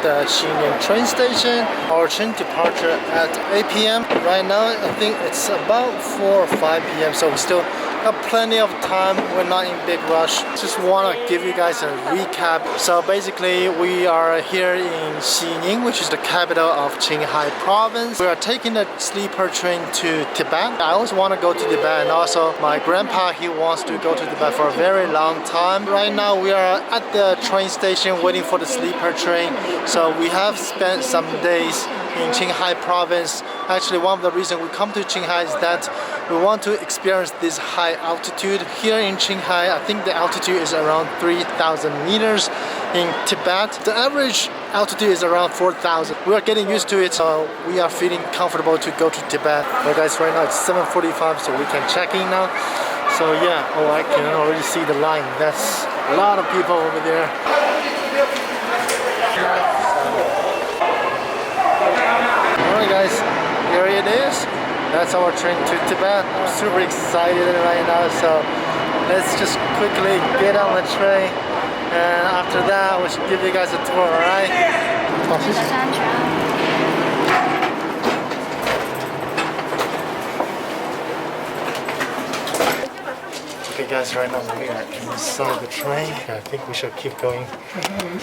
the Xining train station. Our train departure at 8 p.m. Right now, I think it's about 4 or 5 p.m. So we still have plenty of time. We're not in big rush. Just want to give you guys a recap. So basically, we are here in Xining, which is the capital of Qinghai province. We are taking the sleeper train to Tibet. I always want to go to Tibet, and also my grandpa, he wants to go to Tibet for a very long time. Right now, we are at the train station waiting for the sleeper train. So we have spent some days in Qinghai province. Actually, one of the reasons we come to Qinghai is that we want to experience this high altitude. Here in Qinghai, I think the altitude is around 3,000 meters. In Tibet, the average altitude is around 4,000. We are getting used to it, so we are feeling comfortable to go to Tibet. Well guys, right now it's 7:45, so we can check in now. So yeah, oh, I can already see the line. That's a lot of people over there. Alright guys, here it is. That's our train to Tibet. I'm super excited right now, so let's just quickly get on the train, and after that we should give you guys a tour, alright? Okay guys, right now we are inside the train. I think we should keep going.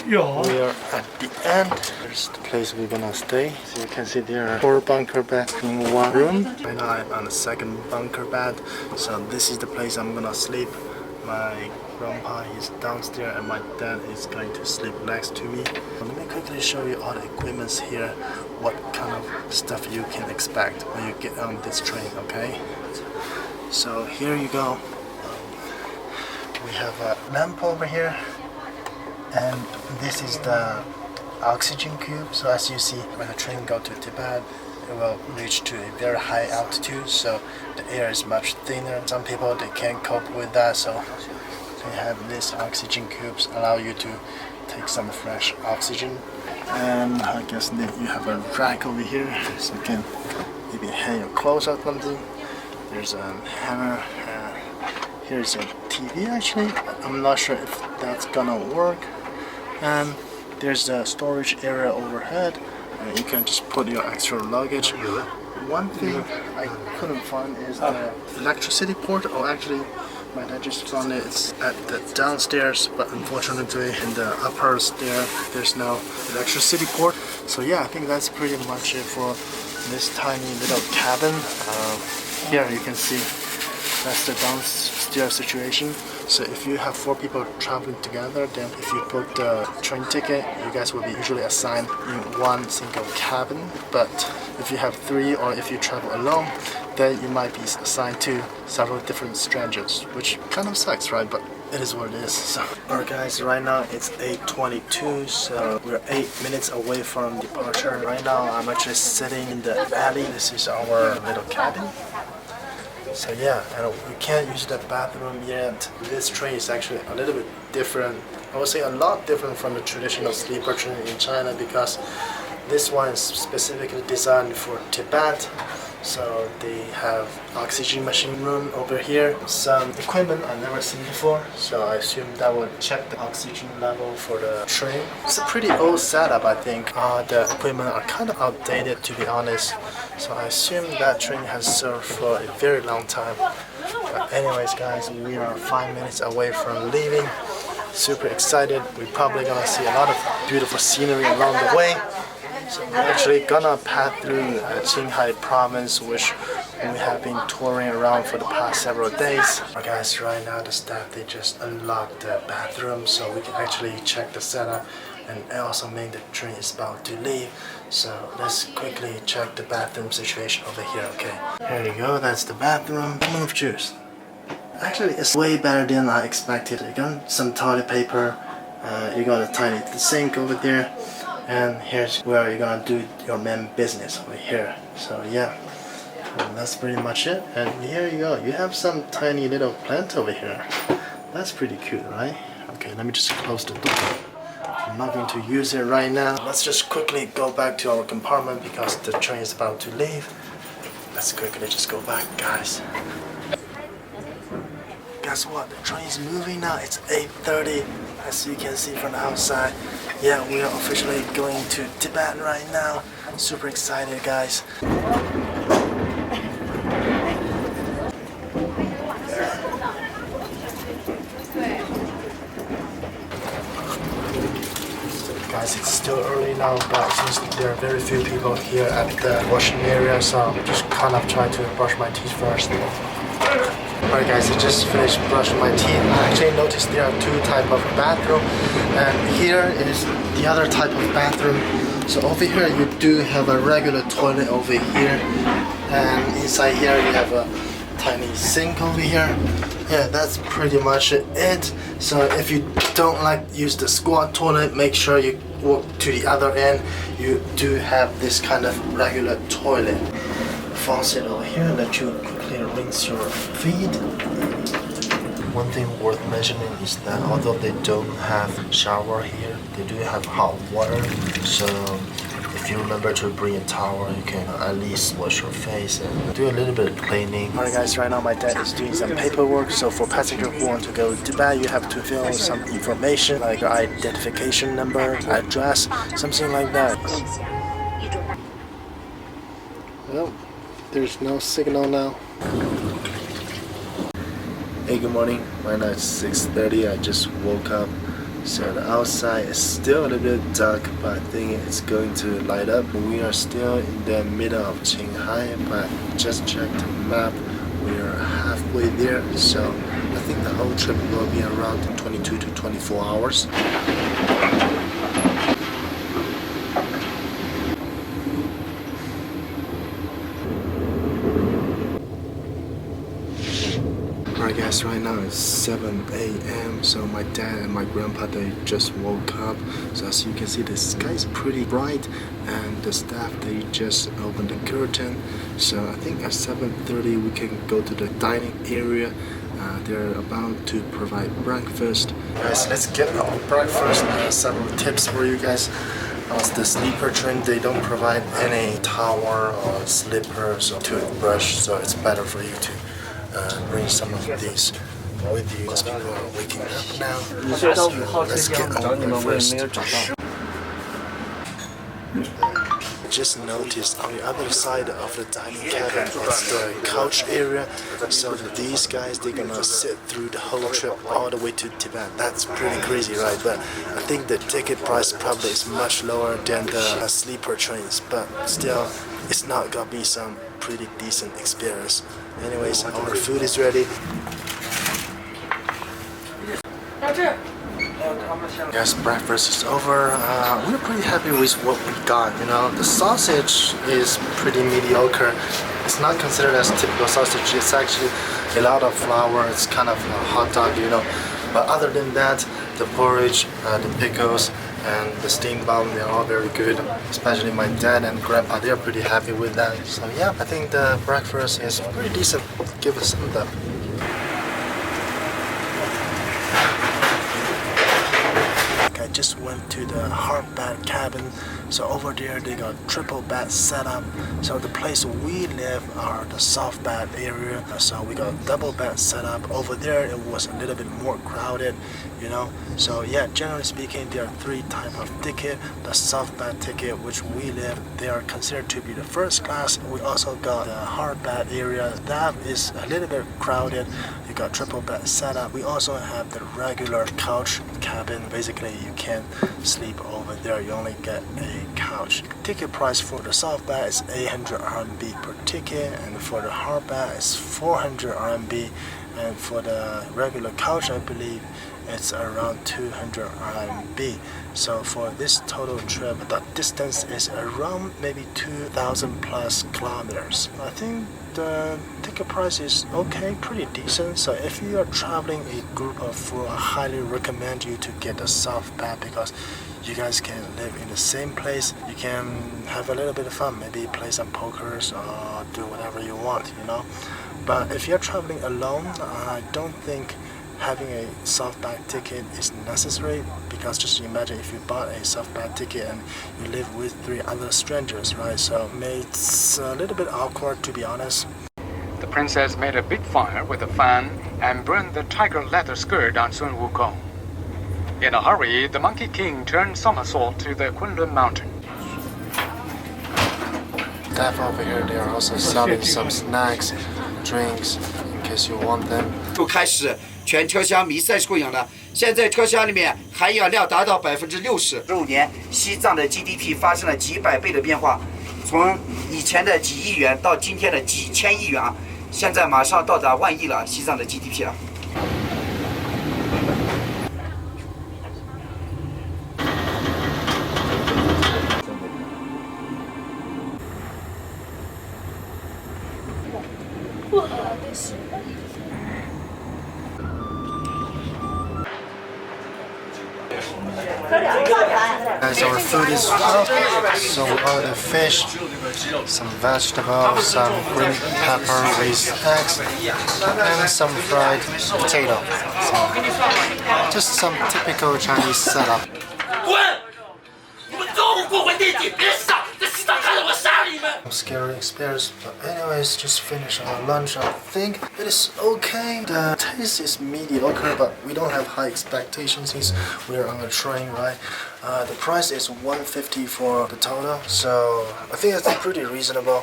We are at the end. There's the place we're gonna stay. So you can see there are 4 bunker beds in one room. Right now I'm on the second bunker bed. So this is the place I'm gonna sleep. My grandpa is downstairs and my dad is going to sleep next to me. Let me quickly show you all the equipments here, what kind of stuff you can expect when you get on this train, okay? So here you go. We have a lamp over here, and this is the oxygen cube. So as you see, when the train goes to Tibet, it will reach to a very high altitude, so the air is much thinner. Some people, they can't cope with that, so they have these oxygen cubes allow you to take some fresh oxygen. And I guess that you have a rack over here, so you can maybe hang your clothes or something. There's a hammer. Here's a TV actually. I'm not sure if that's gonna work. And there's a storage area overhead. You can just put your extra luggage. One thing I couldn't find is the electricity port. Oh, actually, my dad just found it. It's at the downstairs, but unfortunately in the upper stair there's no electricity port. So yeah, I think that's pretty much it for this tiny little cabin. Here you can see that's the downstairs situation. So if you have 4 people traveling together, then if you book the train ticket, you guys will be usually assigned in one single cabin. But if you have 3 or if you travel alone, then you might be assigned to several different strangers, which kind of sucks, right? But it is what it is. So, alright guys, right now it's 8:22, so we're 8 minutes away from departure. Right now I'm actually sitting in the alley. This is our little cabin. So yeah, and we can't use the bathroom yet. This train is actually a little bit different. I would say a lot different from the traditional sleeper train in China, because this one is specifically designed for Tibet. So they have oxygen machine room over here. Some equipment I've never seen before, so I assume that would check the oxygen level for the train. It's a pretty old setup, I think. The equipment are kind of outdated, to be honest. So I assume that train has served for a very long time. But anyways guys, we are 5 minutes away from leaving. Super excited. We're probably gonna see a lot of beautiful scenery along the way. So we're actually gonna pass through Qinghai province, which we have been touring around for the past several days. Guys, right now the staff, they just unlocked the bathroom, so we can actually check the setup, and it also means the train is about to leave. So let's quickly check the bathroom situation over here, okay? Here you go, that's the bathroom. Move juice. Actually, it's way better than I expected. You got some toilet paper, you got a tiny sink over there, and here's where you're gonna do your main business over here. So yeah, and that's pretty much it. And here you go, you have some tiny little plant over here. That's pretty cute, right? Okay, let me just close the door. I'm not going to use it right now. Let's just quickly go back to our compartment because the train is about to leave. Let's quickly just go back, guys. guess what? The train is moving now. It's 8:30, as you can see from the outside. Yeah, we are officially going to Tibet right now. Super excited, guys. Guys, it's still early now, but since there are very few people here at the washing area, so I'm just kind of trying to brush my teeth first. Alright guys, I just finished brushing my teeth. I actually noticed there are two types of bathroom, and here is the other type of bathroom. So over here you do have a regular toilet over here, and inside here you have a tiny sink over here. Yeah, that's pretty much it. So if you don't like use the squat toilet, make sure you walk to the other end. You do have this kind of regular toilet. Faucet over here, let you quickly rinse your feet. One thing worth mentioning is that although they don't have shower here, they do have hot water. So if you remember to bring a towel, you can at least wash your face and do a little bit of cleaning. Alright guys, right now my dad is doing some paperwork. So for passengers who want to go to Tibet, you have to fill some information like your identification number, address, something like that. Well, there's no signal now. Hey, good morning. Right now it's 6:30. I just woke up. So the outside is still a little bit dark, but I think it's going to light up. We are still in the middle of Qinghai, but just checked the map. We are halfway there, so I think the whole trip will be around 22 to 24 hours. Alright guys, right now it's 7 a.m. So my dad and my grandpa, they just woke up. So as you can see, the sky is pretty bright, and the staff, they just opened the curtain. So I think at 7:30 we can go to the dining area. They're about to provide breakfast. Guys, let's get our breakfast. Several tips for you guys. As the sleeper train, they don't provide any towel or slippers or toothbrush, so it's better for you to bring some of these with you. As people are waking up now, so let's get on first. Just noticed on the other side of the dining cabin is the couch area. So these guys, they're gonna sit through the whole trip all the way to Tibet. That's pretty crazy, right? But I think the ticket price probably is much lower than the sleeper trains, but still it's not gonna be some pretty decent experience. Anyways, our food is ready. Yes, breakfast is over. We're pretty happy with what we got. You know, the sausage is pretty mediocre. It's not considered as typical sausage. It's actually a lot of flour. It's kind of a hot dog, you know. But other than that, the porridge, the pickles, and the steamed bun, they're all very good. Especially my dad and grandpa, they're pretty happy with that. So yeah, I think the breakfast is pretty decent. Give us some of that. I just went to the hard bed cabin. So over there they got triple bed set up. So the place we live are the soft bed area. So we got double bed set up. Over there it was a little bit more crowded, you know. So yeah, generally speaking, there are three types of ticket. The soft bed ticket, which we live, they are considered to be the first class. We also got the hard bed area. That is a little bit crowded. You got triple bed set up. We also have the regular couch cabin. Basically, you can't sleep over there. You only get a couch. Ticket price for the soft bed is 800 RMB per ticket, and for the hard bed is 400 RMB, and for the regular couch, I believe it's around 200 RMB. So for this total trip, the distance is around maybe 2,000 plus kilometers. I think the ticket price is okay, pretty decent. So if you are traveling a group of four, I highly recommend you to get a soft bed, because you guys can live in the same place. You can have a little bit of fun, maybe play some pokers or do whatever you want, you know. But if you're traveling alone, I don't think having a soft bag ticket is necessary, because just imagine if you bought a soft bag ticket and you live with three other strangers, right? So it's a little bit awkward, to be honest. The princess made a big fire with a fan and burned the tiger leather skirt on Sun Wukong. In a hurry, the Monkey King turned somersault to the Kunlun mountain. Staff over here, they are also selling some snacks, drinks, in case you want them. 就开始全车厢弥赛供养了。现在车厢里面含氧量达到60%。15年，西藏的 GDP 发生了几百倍的变化，从以前的几亿元到今天的几千亿元啊，现在马上到达万亿了，西藏的 GDP 了。Guys, our food is up, so we ordered fish, some vegetables, some green pepper with eggs, and some fried potato. So, just some typical Chinese setup. Scary experience, but anyways, just finished our lunch. I think it is okay. The taste is mediocre, but we don't have high expectations since we're on a train, right? The price is $150 for the total, so I think that's pretty reasonable.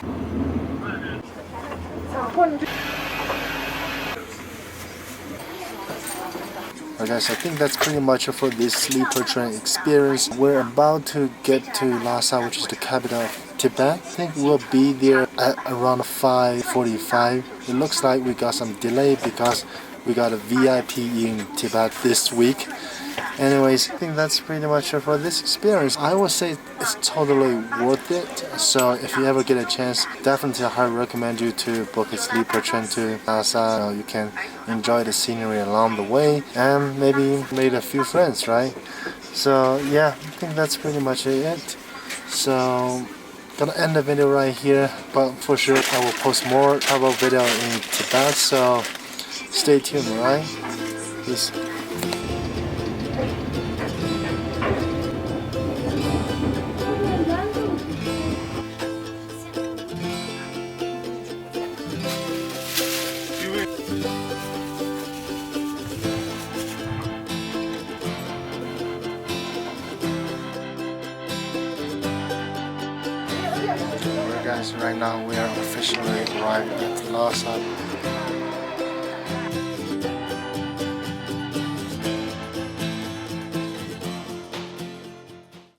Alright guys, I think that's pretty much it for this sleeper train experience. We're about to get to Lhasa, which is the capital of Tibet. I think we'll be there at around 5:45. It looks like we got some delay because we got a VIP in Tibet this week. Anyways, I think that's pretty much it for this experience. I would say it's totally worth it. So if you ever get a chance, definitely I highly recommend you to book a sleeper train to Lhasa. You can enjoy the scenery along the way and maybe made a few friends, right? So yeah, I think that's pretty much it. So gonna end the video right here, but for sure I will post more travel video in Tibet, so stay tuned, right? Peace. Guys, right now we are officially arrived at Lhasa.